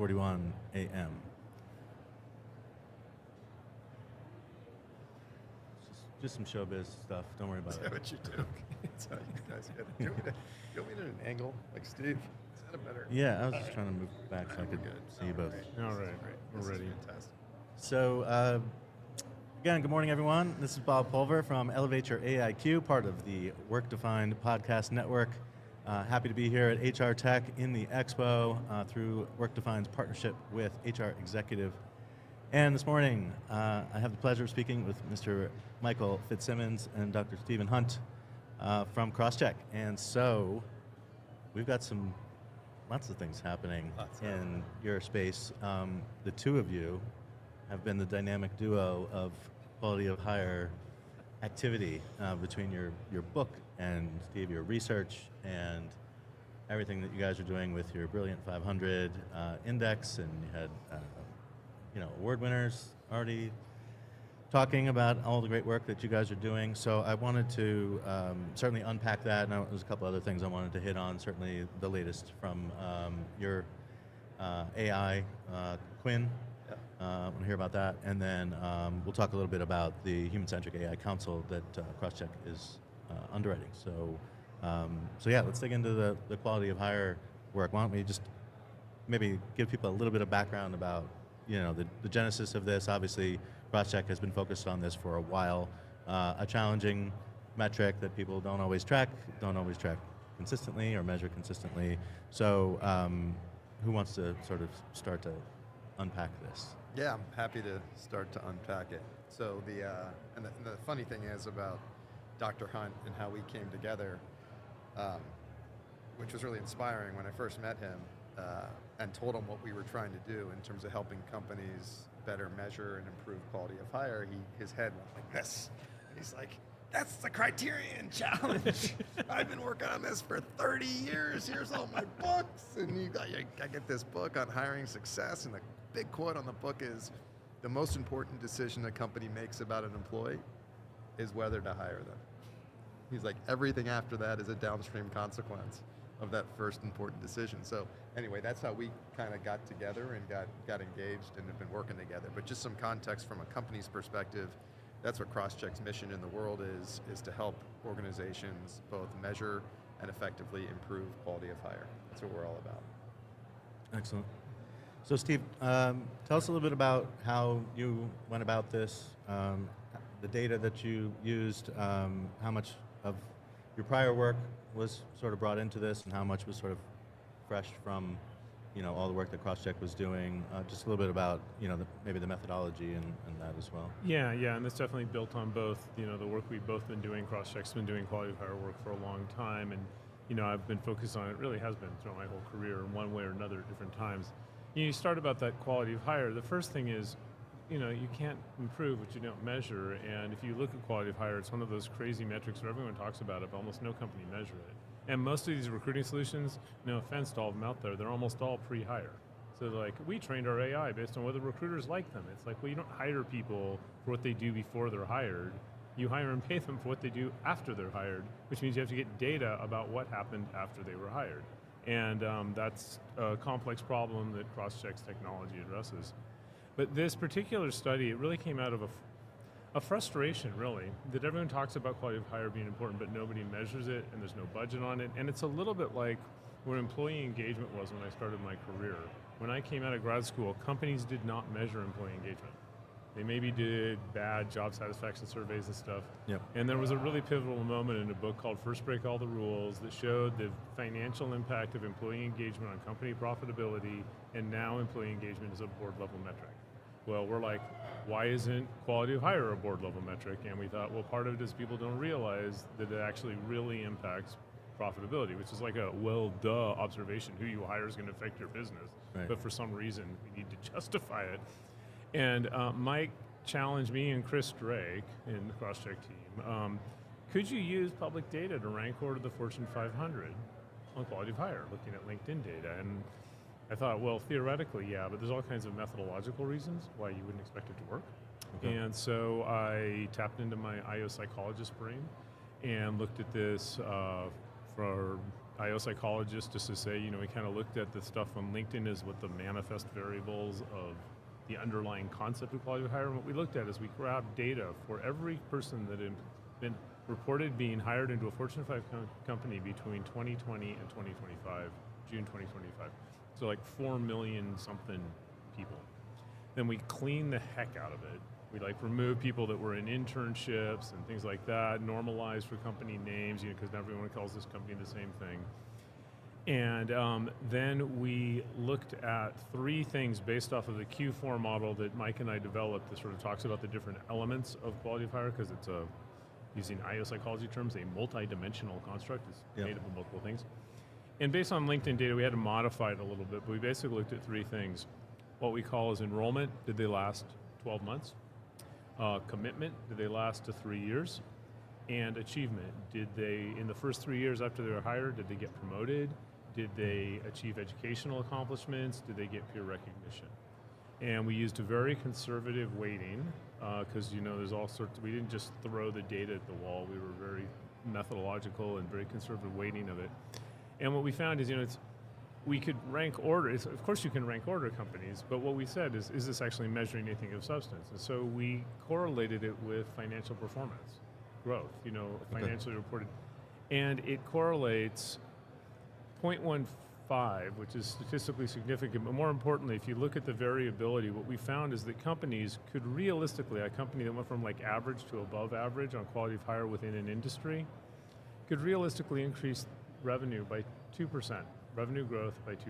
6:41 a.m. Just some showbiz stuff. Don't worry about Is it. that what you do? That's how you guys get it. Do you want me to an angle like Steve? Is that a better? Yeah, I was just trying to move back so I could see you both. All right, This we're is ready. fantastic. So, again, good morning, everyone. This is Bob Pulver from Elevate Your AIQ, part of the Work-Defined Podcast Network. Happy to be here at HR Tech in the Expo through Work-Defined's partnership with HR Executive. And this morning, I have the pleasure of speaking with Mr. Michael Fitzsimmons and Dr. Stephen Hunt from CrossCheck. And so, we've got lots of things happening in your space. The two of you have been the dynamic duo of quality of hire activity between your book and, Steve, your research and everything that you guys are doing with your Brilliant 500 index, and you had award winners already talking about all the great work that you guys are doing. So I wanted to certainly unpack that, and there's a couple other things I wanted to hit on, certainly the latest from your AI, Quinn. I want to hear about that, and then we'll talk a little bit about the Human-Centric AI Council that CrossCheck is underwriting. So yeah, let's dig into the quality of hire work. Why don't we just maybe give people a little bit of background about the genesis of this. Obviously, CrossCheck has been focused on this for a while. A challenging metric that people don't always track consistently or measure consistently. So who wants to sort of start to unpack this? Yeah, I'm happy to start to unpack it. So the funny thing is about Dr. Hunt and how we came together, which was really inspiring when I first met him and told him what we were trying to do in terms of helping companies better measure and improve quality of hire. His head went like this. He's like, "That's the Criterion Challenge. I've been working on this for 30 years. Here's all my books." And I get this book on hiring success, and the big quote on the book is, "The most important decision a company makes about an employee is whether to hire them." He's like, everything after that is a downstream consequence of that first important decision. So anyway, that's how we kind of got together and got engaged and have been working together. But just some context from a company's perspective, that's what CrossCheck's mission in the world is to help organizations both measure and effectively improve quality of hire. That's what we're all about. Excellent. So Steve, tell us a little bit about how you went about this, the data that you used, how much of your prior work was sort of brought into this, and how much was sort of fresh from all the work that CrossCheck was doing. Just a little bit about maybe the methodology and that as well. Yeah, and it's definitely built on both the work we've both been doing. CrossCheck's been doing quality of hire work for a long time, and I've been focused on it. Really has been throughout my whole career in one way or another at different times. You start about that quality of hire. The first thing is, you can't improve what you don't measure. And if you look at quality of hire, it's one of those crazy metrics where everyone talks about it, but almost no company measure it. And most of these recruiting solutions, no offense to all of them out there, they're almost all pre-hire. So like, we trained our AI based on whether recruiters like them. It's like, well, you don't hire people for what they do before they're hired. You hire and pay them for what they do after they're hired, which means you have to get data about what happened after they were hired. And that's a complex problem that CrossCheck's technology addresses. But this particular study, it really came out of a frustration, really, that everyone talks about quality of hire being important, but nobody measures it, and there's no budget on it. And it's a little bit like where employee engagement was when I started my career. When I came out of grad school, companies did not measure employee engagement. They maybe did bad job satisfaction surveys and stuff. Yep. And there was a really pivotal moment in a book called First Break All the Rules that showed the financial impact of employee engagement on company profitability, and now employee engagement is a board level metric. Well, we're like, why isn't quality of hire a board level metric? And we thought, well, part of it is people don't realize that it actually really impacts profitability, which is like a well-duh observation. Who you hire is going to affect your business. Right. But for some reason, we need to justify it. And Mike challenged me and Chris Drake in the CrossCheck team, could you use public data to rank order the Fortune 500 on quality of hire, looking at LinkedIn data? And I thought, well, theoretically, yeah, but there's all kinds of methodological reasons why you wouldn't expect it to work. Okay. And so I tapped into my IO psychologist brain and looked at this for IO psychologists just to say, we kind of looked at the stuff on LinkedIn as what the manifest variables of the underlying concept of quality of hire. And what we looked at is we grabbed data for every person that had been reported being hired into a Fortune 5 company between 2020 and 2025, June 2025. So like 4 million something people. Then we cleaned the heck out of it. We remove people that were in internships and things like that, normalized for company names, because everyone calls this company the same thing. And then we looked at 3 things based off of the Q4 model that Mike and I developed that sort of talks about the different elements of quality of hire, because it's using IO psychology terms, a multi-dimensional construct. It's made up of multiple things. And based on LinkedIn data, we had to modify it a little bit, but we basically looked at 3 things. What we call is enrollment, did they last 12 months? Commitment, did they last to 3 years? And achievement, did they, in the first 3 years after they were hired, did they get promoted? Did they achieve educational accomplishments? Did they get peer recognition? And we used a very conservative weighting, because there's all sorts, we didn't just throw the data at the wall, we were very methodological and very conservative weighting of it. And what we found is, we could rank order. Of course you can rank order companies, but what we said is this actually measuring anything of substance? And so we correlated it with financial performance, growth, financially reported. And it correlates 0.15, which is statistically significant, but more importantly, if you look at the variability, what we found is that companies could realistically, a company that went from average to above average on quality of hire within an industry, could realistically increase revenue by 2%. Revenue growth by 2%.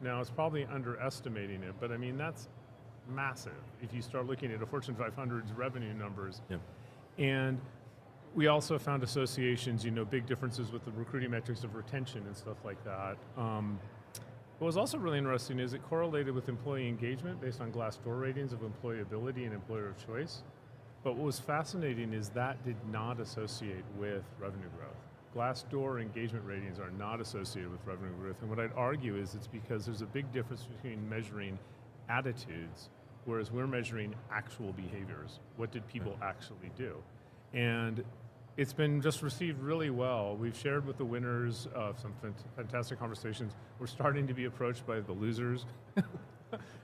Now, it's probably underestimating it, but that's massive if you start looking at a Fortune 500's revenue numbers. Yeah. And we also found associations, big differences with the recruiting metrics of retention and stuff like that. What was also really interesting is it correlated with employee engagement based on Glassdoor ratings of employability and employer of choice. But what was fascinating is that did not associate with revenue growth. Glassdoor engagement ratings are not associated with revenue growth, and what I'd argue is it's because there's a big difference between measuring attitudes, whereas we're measuring actual behaviors. What did people actually do? And it's been just received really well. We've shared with the winners some fantastic conversations. We're starting to be approached by the losers.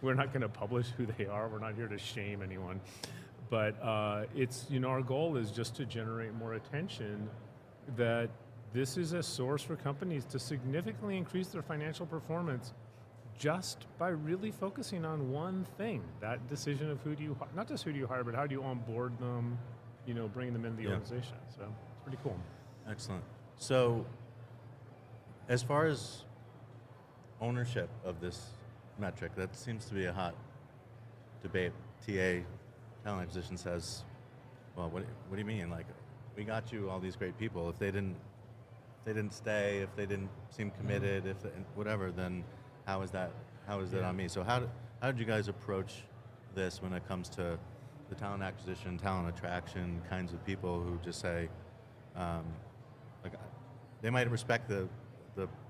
We're not going to publish who they are. We're not here to shame anyone. But it's, our goal is just to generate more attention that this is a source for companies to significantly increase their financial performance just by really focusing on one thing, that decision of not just who do you hire, but how do you onboard them, bring them into the organization. So it's pretty cool. Excellent. So as far as ownership of this metric, that seems to be a hot debate. TA, talent acquisition, says, well, what do you mean? We got you all these great people. If they didn't stay, if they didn't seem committed, whatever, then how is that on me? So how did you guys approach this when it comes to the talent acquisition, talent attraction kinds of people who just say, they might respect the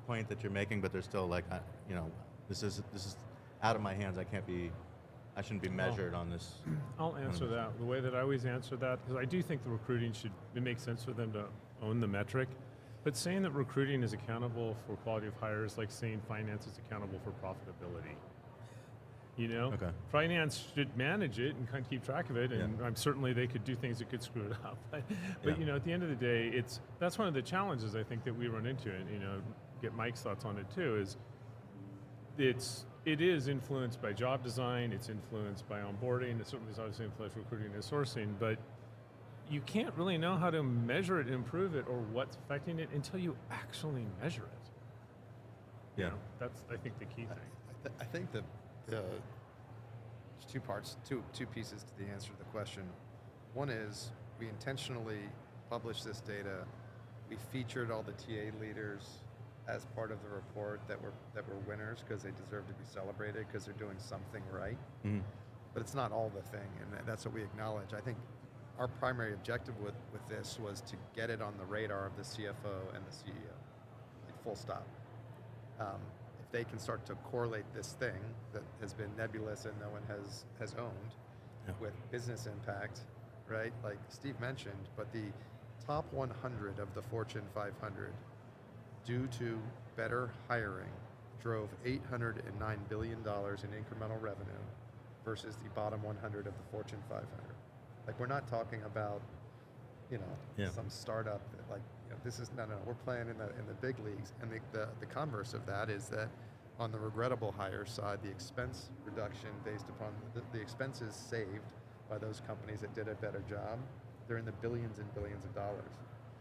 point that you're making, but they're still this is out of my hands. I shouldn't be measured on this. I'll answer that. The way that I always answer that, because I do think the recruiting it makes sense for them to own the metric, but saying that recruiting is accountable for quality of hire is like saying finance is accountable for profitability. Okay. Finance should manage it and kind of keep track of it, and certainly they could do things that could screw it up. But at the end of the day, that's one of the challenges I think that we run into, and get Mike's thoughts on it too. It is influenced by job design, it's influenced by onboarding, it certainly is obviously influenced by recruiting and sourcing, but you can't really know how to measure it, improve it, or what's affecting it until you actually measure it. Yeah. That's, I think, the key thing. I think that there's 2 parts, two pieces to the answer to the question. One is we intentionally published this data. We featured all the TA leaders as part of the report that were winners because they deserve to be celebrated because they're doing something right. Mm-hmm. But it's not all the thing, and that's what we acknowledge. I think our primary objective with this was to get it on the radar of the CFO and the CEO, full stop. If they can start to correlate this thing that has been nebulous and no one has owned with business impact, right? Like Steve mentioned, but the top 100 of the Fortune 500 due to better hiring, drove $809 billion in incremental revenue versus the bottom 100 of the Fortune 500. Like, we're not talking about, some startup that, like, this is, no, we're playing in the big leagues. And the converse of that is that on the regrettable hire side, the expense reduction based upon the expenses saved by those companies that did a better job, they're in the billions and billions of dollars.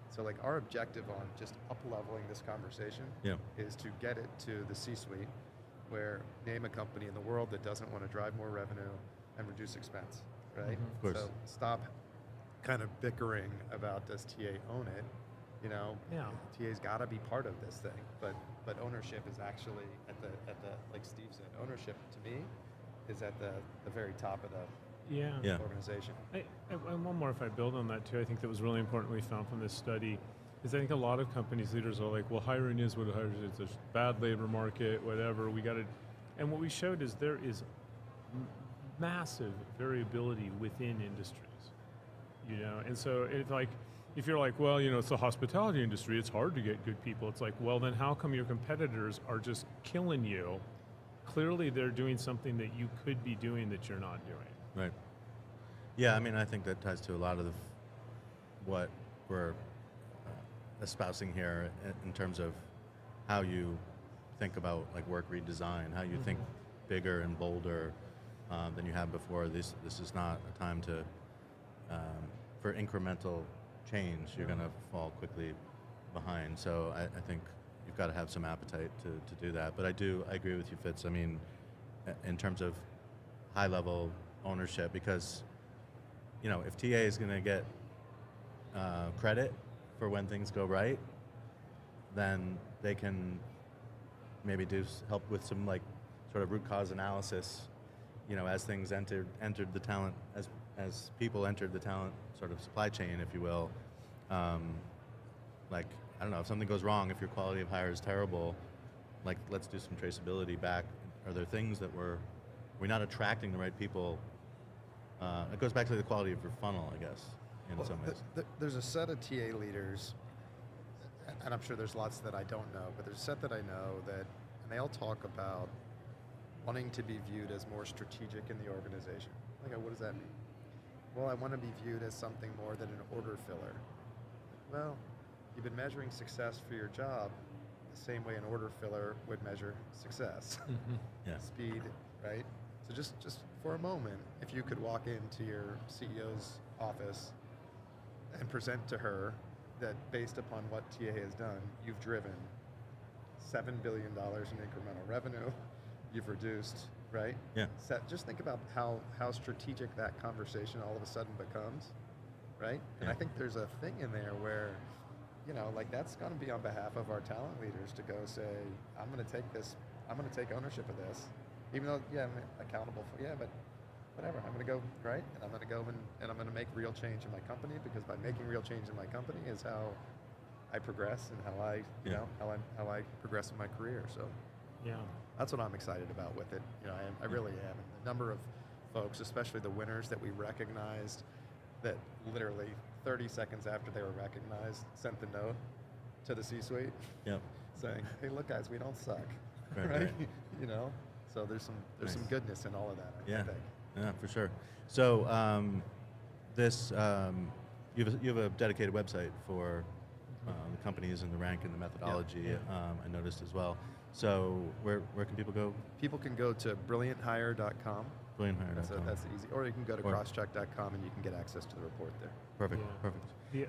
So, like, our objective on just up-leveling this conversation is to get it to the C-suite, where name a company in the world that doesn't want to drive more revenue and reduce expense, right? Mm-hmm. Of course. So stop kind of bickering about does TA own it. TA's got to be part of this thing, but ownership is actually at the like Steve said, ownership to me is at the very top of the organization. And one more, if I build on that too, I think that was really important we found from this study, is I think a lot of companies, leaders are like, well, hiring is what hiring is, it's a bad labor market, whatever, we got to, and what we showed is there is massive variability within industries, and so it's like, if you're like, well, it's the hospitality industry, it's hard to get good people, it's like, well, then how come your competitors are just killing you? Clearly they're doing something that you could be doing that you're not doing. Right. Yeah, I mean, I think that ties to a lot of what we're espousing here in terms of how you think about like work redesign, how you think bigger and bolder than you have before. This is not a time to for incremental change. You're going to fall quickly behind. So I think you've got to have some appetite to do that. But I agree with you, Fitz. I mean, in terms of high level ownership, because if TA is going to get credit for when things go right, then they can maybe help with some like sort of root cause analysis, as things entered the talent, as people entered the talent sort of supply chain, if you will. Like, I don't know, if something goes wrong, if your quality of hire is terrible, like, let's do some traceability back. Are there things that we're not attracting the right people? It goes back to the quality of your funnel, I guess, in some ways. There's a set of TA leaders, and I'm sure there's lots that I don't know, but there's a set that I know and they all talk about wanting to be viewed as more strategic in the organization. Like, what does that mean? Well, I want to be viewed as something more than an order filler. Well, you've been measuring success for your job the same way an order filler would measure success. Speed, right? So just for a moment, if you could walk into your CEO's office and present to her that based upon what TA has done, you've driven $7 billion in incremental revenue, you've reduced, right? Yeah. Just think about how strategic that conversation all of a sudden becomes, right? And I think there's a thing in there where, like, that's going to be on behalf of our talent leaders to go say, I'm going to take ownership of this. Even though, I'm accountable for, but whatever, I'm going to go, right? And I'm going to go and I'm going to make real change in my company, because by making real change in my company is how I progress and how I, how I progress in my career. So that's what I'm excited about with it. I really am. And the number of folks, especially the winners that we recognized, that literally 30 seconds after they were recognized, sent the note to the C-suite saying, hey, look, guys, we don't suck, right? So there's some goodness in all of that, I think. Yeah, for sure. So you have a dedicated website for the companies and the rank and the methodology. I noticed as well. So where can people go? People can go to brillianthire.com. Brillianthire.com. That's easy. Or you can go to crosscheck.com and you can get access to the report there. Perfect.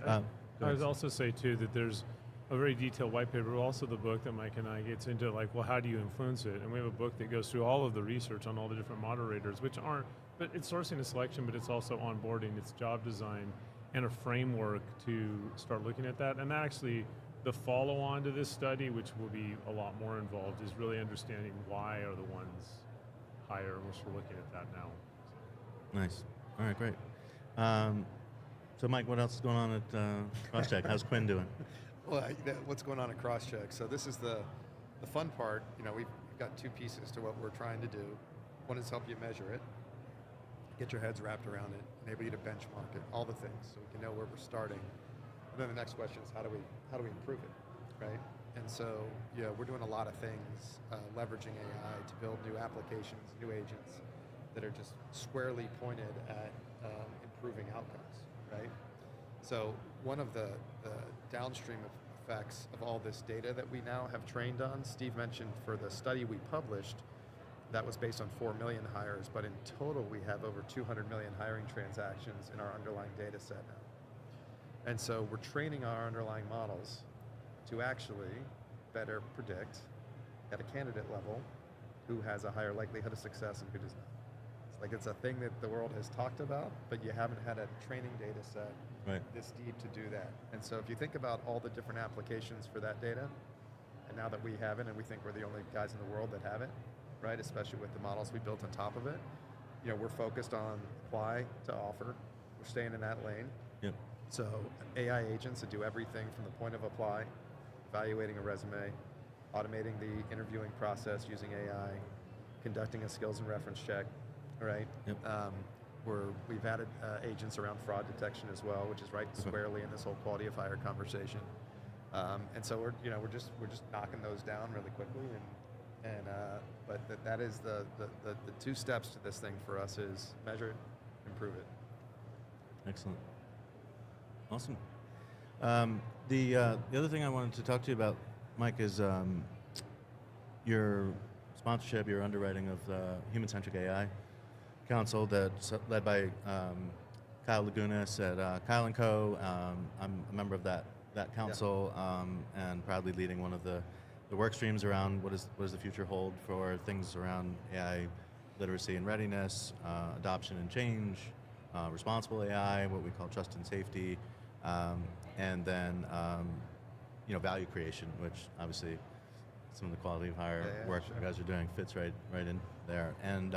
I would also say too that there's a very detailed white paper, also the book that Mike and I gets into, like, well, how do you influence it? And we have a book that goes through all of the research on all the different moderators, but it's sourcing and selection, but it's also onboarding, it's job design, and a framework to start looking at that. And actually, the follow-on to this study, which will be a lot more involved, is really understanding why are the ones higher, which we're looking at that now. Nice. All right, great. So Mike, what else is going on at CrossCheck? How's Quinn doing? Well, what's going on at CrossCheck? So this is the fun part. We've got two pieces to what we're trying to do. One is help you measure it, get your heads wrapped around it, enable you to benchmark it, all the things, so we can know where we're starting. And then the next question is how do we improve it, right? And so, we're doing a lot of things, leveraging AI to build new applications, new agents that are just squarely pointed at improving outcomes, right? So one of the downstream effects of all this data that we now have trained on, Steve mentioned for the study we published, that was based on 4 million hires, but in total we have over 200 million hiring transactions in our underlying data set now. And so we're training our underlying models to actually better predict at a candidate level who has a higher likelihood of success and who does not. It's a thing that the world has talked about, but you haven't had a training data set this deep to do that. And so if you think about all the different applications for that data, and now that we have it, and we think we're the only guys in the world that have it, right? Especially with the models we built on top of it, we're focused on apply to offer. We're staying in that lane. Yep. So AI agents that do everything from the point of apply, evaluating a resume, automating the interviewing process using AI, conducting a skills and reference check, right? Yep. We've added agents around fraud detection as well, which is right squarely in this whole quality of hire conversation. And so we're just knocking those down really quickly, but that is the 2 steps to this thing for us is measure it, improve it. Excellent. Awesome. The other thing I wanted to talk to you about, Mike, is your sponsorship, your underwriting of the Human-Centric AI Council that's led by Kyle Lagunas at Kyle & Co. I'm a member of that council, and proudly leading one of the work streams around what does the future hold for things around AI literacy and readiness, adoption and change, responsible AI, what we call trust and safety, and then value creation, which obviously some of the quality of hire work you guys are doing fits right in there. And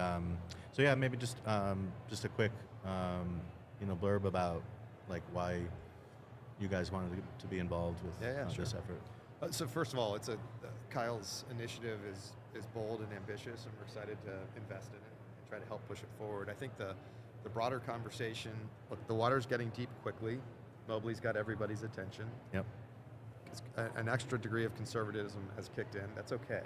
so yeah, maybe just a quick blurb about why you guys wanted to be involved with this effort. So first of all, Kyle's initiative is bold and ambitious, and we're excited to invest in it and try to help push it forward. I think the broader conversation, look, the water's getting deep quickly. Mobley's got everybody's attention. Yep. An extra degree of conservatism has kicked in. That's okay,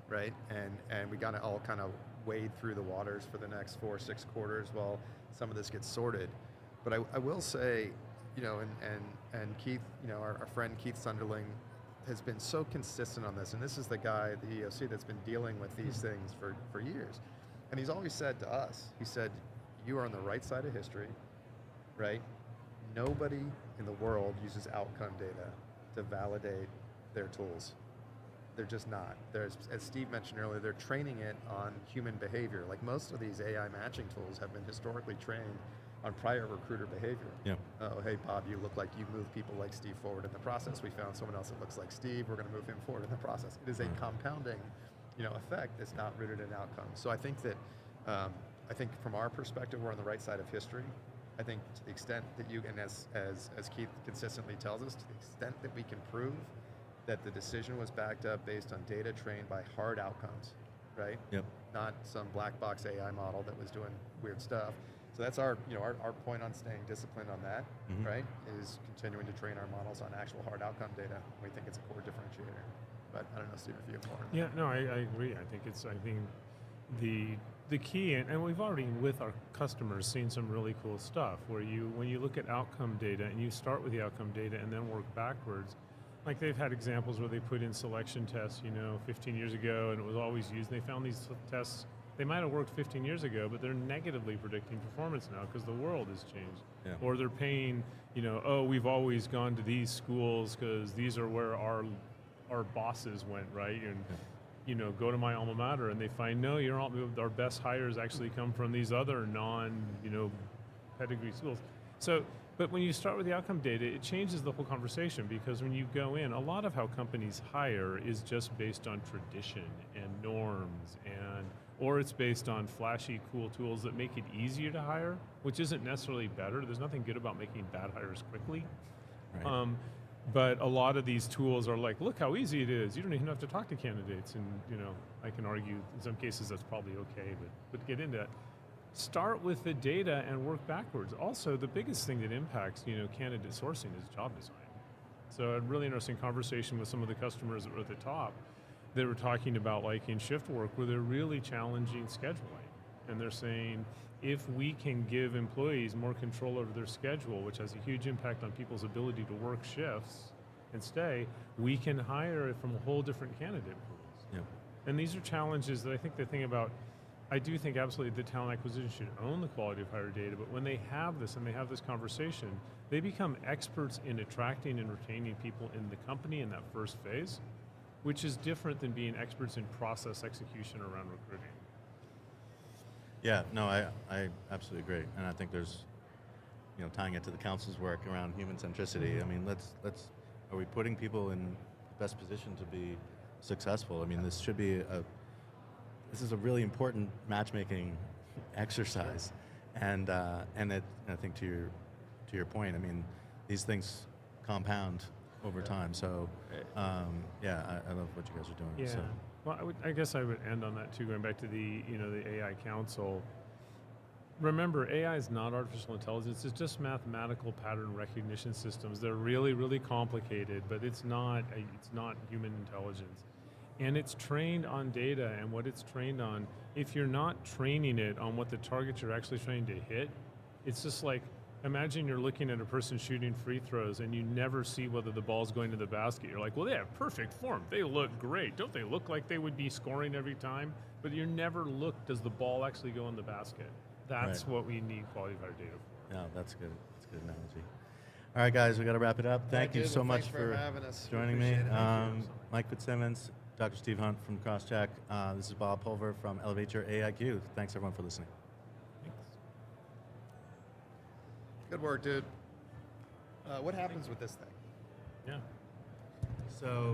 right? And we got to all kind of wade through the waters for the next 4 or 6 quarters while some of this gets sorted. But I will say, and Keith, our friend Keith Sunderling has been so consistent on this, and this is the guy, the EOC, that's been dealing with these things for years. And he's always said to us, he said, you are on the right side of history, right? Nobody in the world uses outcome data to validate their tools. They're just not. As Steve mentioned earlier, they're training it on human behavior. Like most of these AI matching tools have been historically trained on prior recruiter behavior. Yeah. Oh, hey, Bob, you look like you move people like Steve forward in the process. We found someone else that looks like Steve. We're going to move him forward in the process. It is a compounding, effect that's not rooted in outcomes. So I think that, from our perspective, we're on the right side of history. I think to the extent that and as Keith consistently tells us, to the extent that we can prove that the decision was backed up based on data trained by hard outcomes, right? Yep. Not some black box AI model that was doing weird stuff. So that's our point on staying disciplined on that, right? Is continuing to train our models on actual hard outcome data. We think it's a core differentiator. But I don't know, Steve, if you have more. Yeah, no, I agree. I think the key, and we've already with our customers seen some really cool stuff where when you look at outcome data and you start with the outcome data and then work backwards, like they've had examples where they put in selection tests, 15 years ago, and it was always used. And they found these tests, they might have worked 15 years ago, but they're negatively predicting performance now because the world has changed. Yeah. Or they're paying, we've always gone to these schools because these are where our bosses went, right? And go to my alma mater, and they find, no, our best hires actually come from these other pedigree schools. So, but when you start with the outcome data, it changes the whole conversation, because when you go in, a lot of how companies hire is just based on tradition and norms, or it's based on flashy, cool tools that make it easier to hire, which isn't necessarily better. There's nothing good about making bad hires quickly. Right. But a lot of these tools are like, look how easy it is. You don't even have to talk to candidates. And I can argue in some cases that's probably okay, but get into that. Start with the data and work backwards. Also, the biggest thing that impacts candidate sourcing is job design. So a really interesting conversation with some of the customers that were at the top. They were talking about, like in shift work, where they're really challenging scheduling. And they're saying, if we can give employees more control over their schedule, which has a huge impact on people's ability to work shifts and stay, we can hire from a whole different candidate pools. Yep. And these are challenges that I think they think about. I do think absolutely the talent acquisition should own the quality of hire data, but when they have this and they have this conversation, they become experts in attracting and retaining people in the company in that first phase, which is different than being experts in process execution around recruiting. Yeah, no, I absolutely agree, and I think there's, tying it to the council's work around human centricity. I mean, are we putting people in the best position to be successful? I mean, this is a really important matchmaking exercise, and I think to your point, I mean, these things compound over time. So, I love what you guys are doing. Yeah. So. Well, I guess I would end on that too, going back to the AI Council. Remember, AI is not artificial intelligence, it's just mathematical pattern recognition systems. They're really, really complicated, but it's not human intelligence. And it's trained on data, and what it's trained on, if you're not training it on what the targets you're actually trying to hit, it's just like, imagine you're looking at a person shooting free throws and you never see whether the ball's going to the basket. You're like, well, they have perfect form. They look great. Don't they look like they would be scoring every time? But you never look, does the ball actually go in the basket? That's what we need quality of our data for. Yeah, that's good. That's a good analogy. All right, guys, we got to wrap it up. Thank you so much for having us. joining me. Appreciate it. Mike Fitzsimmons, Dr. Steve Hunt from CrossCheck. This is Bob Pulver from Elevate Your AIQ. Thanks, everyone, for listening. Good work, dude. What happens with this thing? Yeah. So